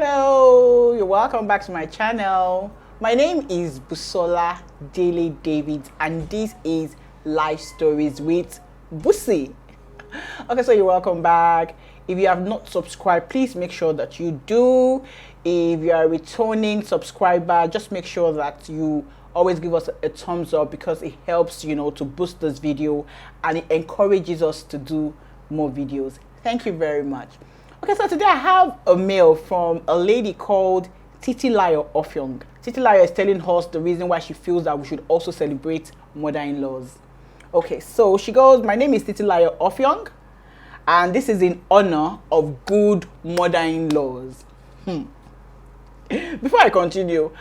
Hello, you're welcome back to my channel. My name is Busola Daily David and this is Life Stories with Bussy. Okay, so you're welcome back. If you have not subscribed, please make sure that you do. If you are a returning subscriber, just make sure that you always give us a thumbs up because it helps, to boost this video and it encourages us to do more videos. Thank you very much. Okay, so today I have a mail from a lady called Titilayo Offiong. Titilayo is telling us the reason why she feels that we should also celebrate mother-in-laws. Okay, so she goes, my name is Titilayo Offiong, and this is in honor of good mother-in-laws. Before I continue,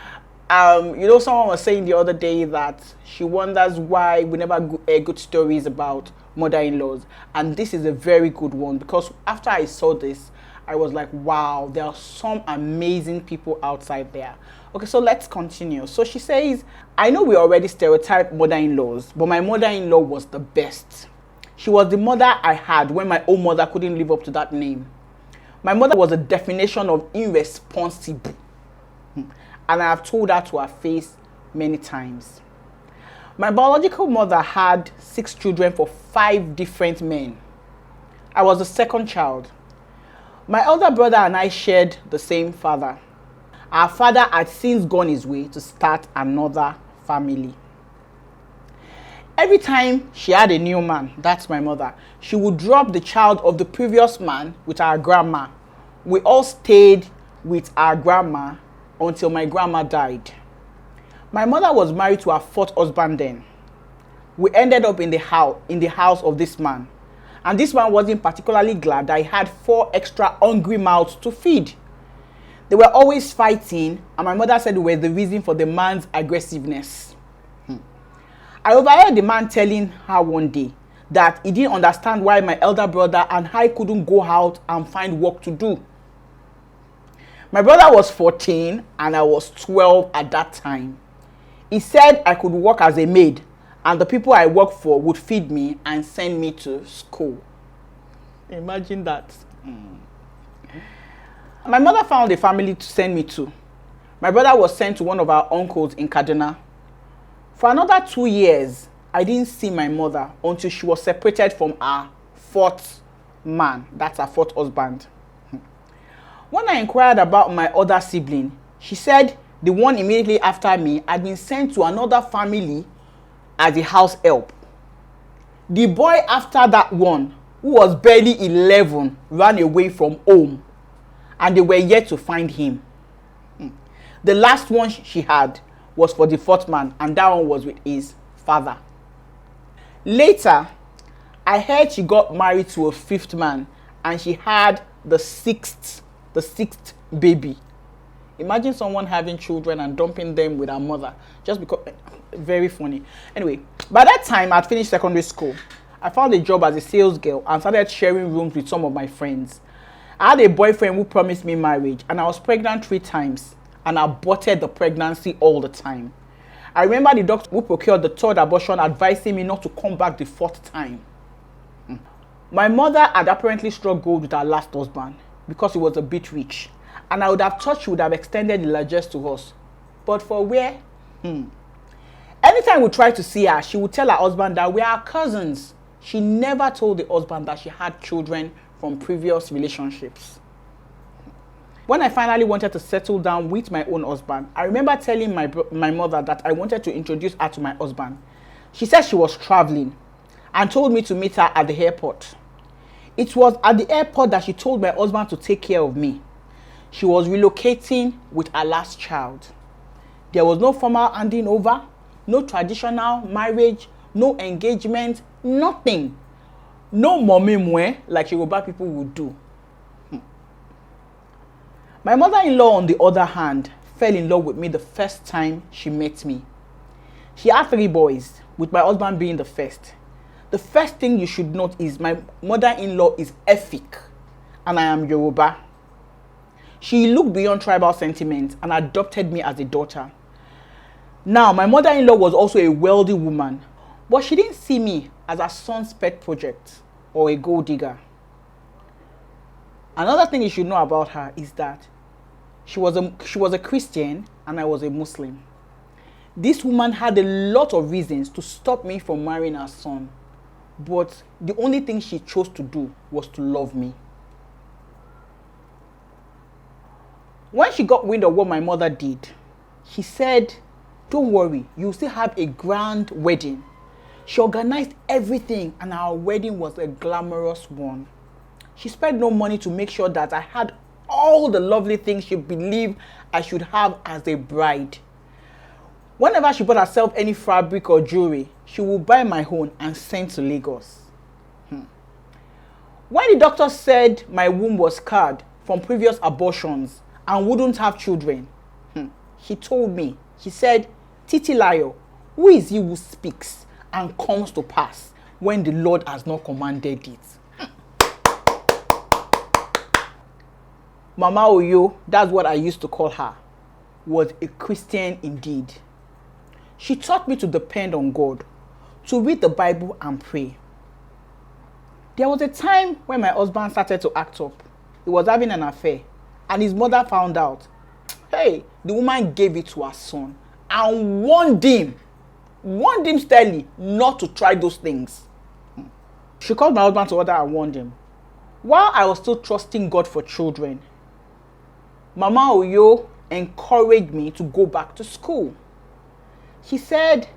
someone was saying the other day that she wonders why we never hear good stories about mother-in-laws, and this is a very good one because after I saw this, I was like, wow, there are some amazing people outside there. Okay, so let's continue. So she says, I know we already stereotype mother-in-laws, but my mother-in-law was the best. She was the mother I had when my own mother couldn't live up to that name. My mother was a definition of irresponsible. And I have told her to her face many times. My biological mother had 6 children for 5 different men. I was the second child. My elder brother and I shared the same father. Our father had since gone his way to start another family. Every time she had a new man, that's my mother, she would drop the child of the previous man with our grandma. We all stayed with our grandma until my grandma died. My mother was married to her 4th husband then. We ended up in the house of this man. And this man wasn't particularly glad that he had 4 extra hungry mouths to feed. They were always fighting, and my mother said it was the reason for the man's aggressiveness. I overheard the man telling her one day that he didn't understand why my elder brother and I couldn't go out and find work to do. My brother was 14 and I was 12 at that time. He said I could work as a maid and the people I worked for would feed me and send me to school. Imagine that. My mother found a family to send me to. My brother was sent to one of our uncles in Kaduna. For another 2 years, I didn't see my mother until she was separated from her 4th man. That's her 4th husband. When I inquired about my other sibling, she said the one immediately after me had been sent to another family as a house help. The boy after that one, who was barely 11, ran away from home and they were yet to find him. The last one she had was for the 4th man and that one was with his father. Later, I heard she got married to a 5th man and she had the sixth baby. Imagine someone having children and dumping them with her mother just because. Very funny. Anyway, by that time I'd finished secondary school. I found a job as a sales girl and started sharing rooms with some of my friends. I had a boyfriend who promised me marriage and I was pregnant 3 times and I aborted the pregnancy all the time. I remember the doctor who procured the 3rd abortion advising me not to come back the 4th time. My mother had apparently struck gold with her last husband because he was a bit rich, and I would have thought she would have extended the largesse to us. But for where? Anytime we tried to see her, she would tell her husband that we are cousins. She never told the husband that she had children from previous relationships. When I finally wanted to settle down with my own husband, I remember telling my mother that I wanted to introduce her to my husband. She said she was traveling and told me to meet her at the airport. It was at the airport that she told my husband to take care of me. She was relocating with her last child. There was no formal handing over, no traditional marriage, no engagement, nothing. No mommy mwe like Yoruba people would do. My mother-in-law, on the other hand, fell in love with me the first time she met me. She had 3 boys, with my husband being the first. The first thing you should note is my mother-in-law is Efik, and I am Yoruba. She looked beyond tribal sentiments and adopted me as a daughter. Now, my mother-in-law was also a wealthy woman, but she didn't see me as her son's pet project or a gold digger. Another thing you should know about her is that She was a Christian and I was a Muslim. This woman had a lot of reasons to stop me from marrying her son, but the only thing she chose to do was to love me. When she got wind of what my mother did, she said, "Don't worry, you'll still have a grand wedding." She organized everything and our wedding was a glamorous one. She spent no money to make sure that I had all the lovely things she believed I should have as a bride. Whenever she bought herself any fabric or jewelry, she would buy my own and send to Lagos. When the doctor said my womb was scarred from previous abortions and wouldn't have children, she told me, she said, "Titilayo, who is he who speaks and comes to pass when the Lord has not commanded it?" Mama Oyo, that's what I used to call her, was a Christian indeed. She taught me to depend on God, to read the Bible and pray. There was a time when my husband started to act up. He was having an affair and his mother found out. Hey, the woman gave it to her son and warned him steadily not to try those things. She called my husband to order and warned him. While I was still trusting God for children, Mama Oyo encouraged me to go back to school. She said,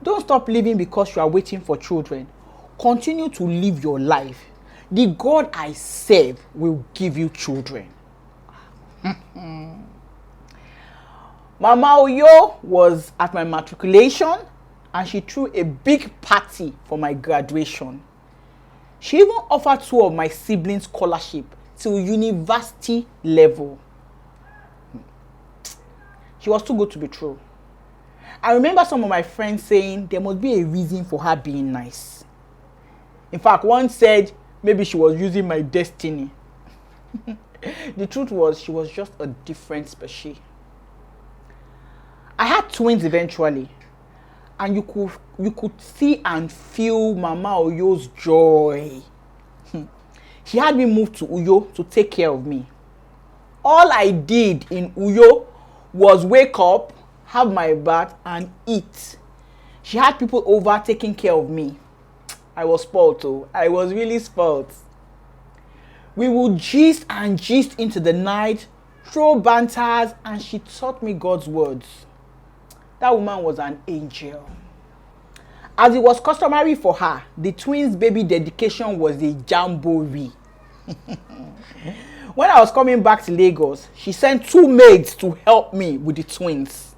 "Don't stop living because you are waiting for children. Continue to live your life. The God I serve will give you children." Mama Oyo was at my matriculation and she threw a big party for my graduation. She even offered 2 of my siblings scholarship till university level. She was too good to be true. I remember some of my friends saying there must be a reason for her being nice. In fact, one said maybe she was using my destiny. The truth was she was just a different species. I had twins eventually, and you could see and feel Mama Oyo's joy. She had me move to Uyo to take care of me. All I did in Uyo was wake up, have my bath, and eat. She had people over taking care of me. I was spoiled too. I was really spoiled. We would gist and gist into the night, throw banters, and she taught me God's words. That woman was an angel. As it was customary for her, the twins' baby dedication was a jamboree. When I was coming back to Lagos, she sent 2 maids to help me with the twins.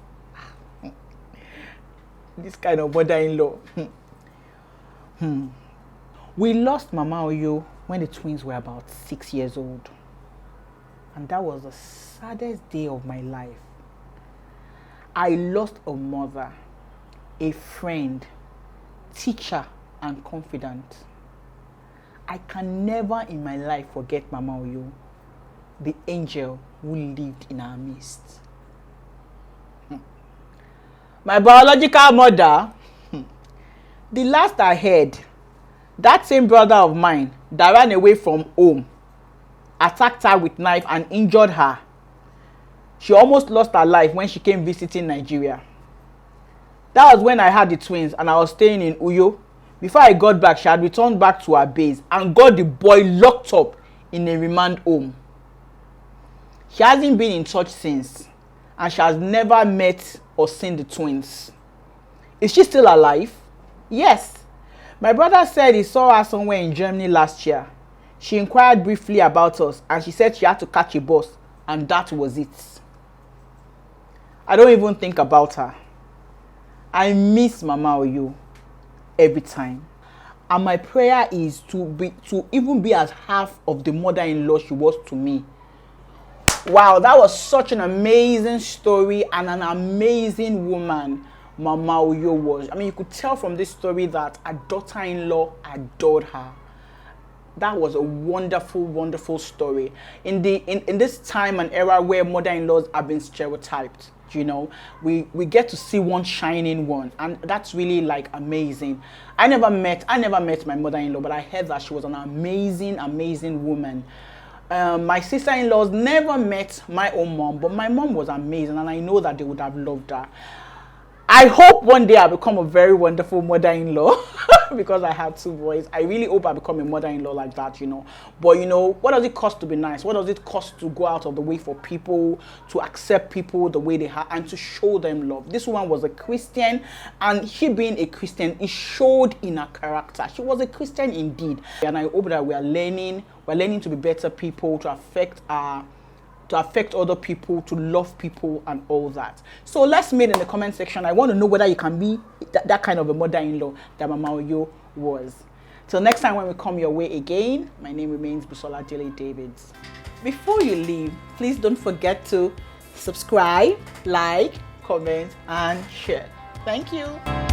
This kind of mother-in-law. We lost Mama Oyo when the twins were about 6 years old. And that was the saddest day of my life. I lost a mother, a friend, teacher, and confidant. I can never in my life forget Mama Oyo, the angel who lived in our midst. My biological mother, the last I heard, that same brother of mine that ran away from home attacked her with knife and injured her. She almost lost her life when she came visiting Nigeria. That was when I had the twins and I was staying in Uyo. Before I got back, she had returned back to her base and got the boy locked up in a remand home. She hasn't been in touch since, and she has never met or seen the twins. Is she still alive? Yes. My brother said he saw her somewhere in Germany last year. She inquired briefly about us and she said she had to catch a bus, and that was it. I don't even think about her. I miss Mama Oyo every time. And my prayer is to even be as half of the mother-in-law she was to me. Wow, that was such an amazing story and an amazing woman Mama Oyo was. I mean, you could tell from this story that her daughter-in-law adored her. That was a wonderful, wonderful story. In this time and era where mother-in-laws have been stereotyped, you know, we get to see one shining one, and that's really like amazing. I never met my mother-in-law, but I heard that she was an amazing, amazing woman. My sister-in-laws never met my own mom, but my mom was amazing, and I know that they would have loved her. I hope one day I become a very wonderful mother-in-law because I have 2 boys. I really hope I become a mother-in-law like that, you know. But, you know, what does it cost to be nice? What does it cost to go out of the way for people, to accept people the way they are, and to show them love? This woman was a Christian, and she being a Christian, it showed in her character. She was a Christian indeed. And I hope that we're learning to be better people, to affect other people, to love people and all that. So let's meet in the comment section. I want to know whether you can be that kind of a mother-in-law that Mama Oyo was. Till next time when we come your way again, my name remains Busola Jelly Davids. Before you leave, please don't forget to subscribe, like, comment and share. Thank you.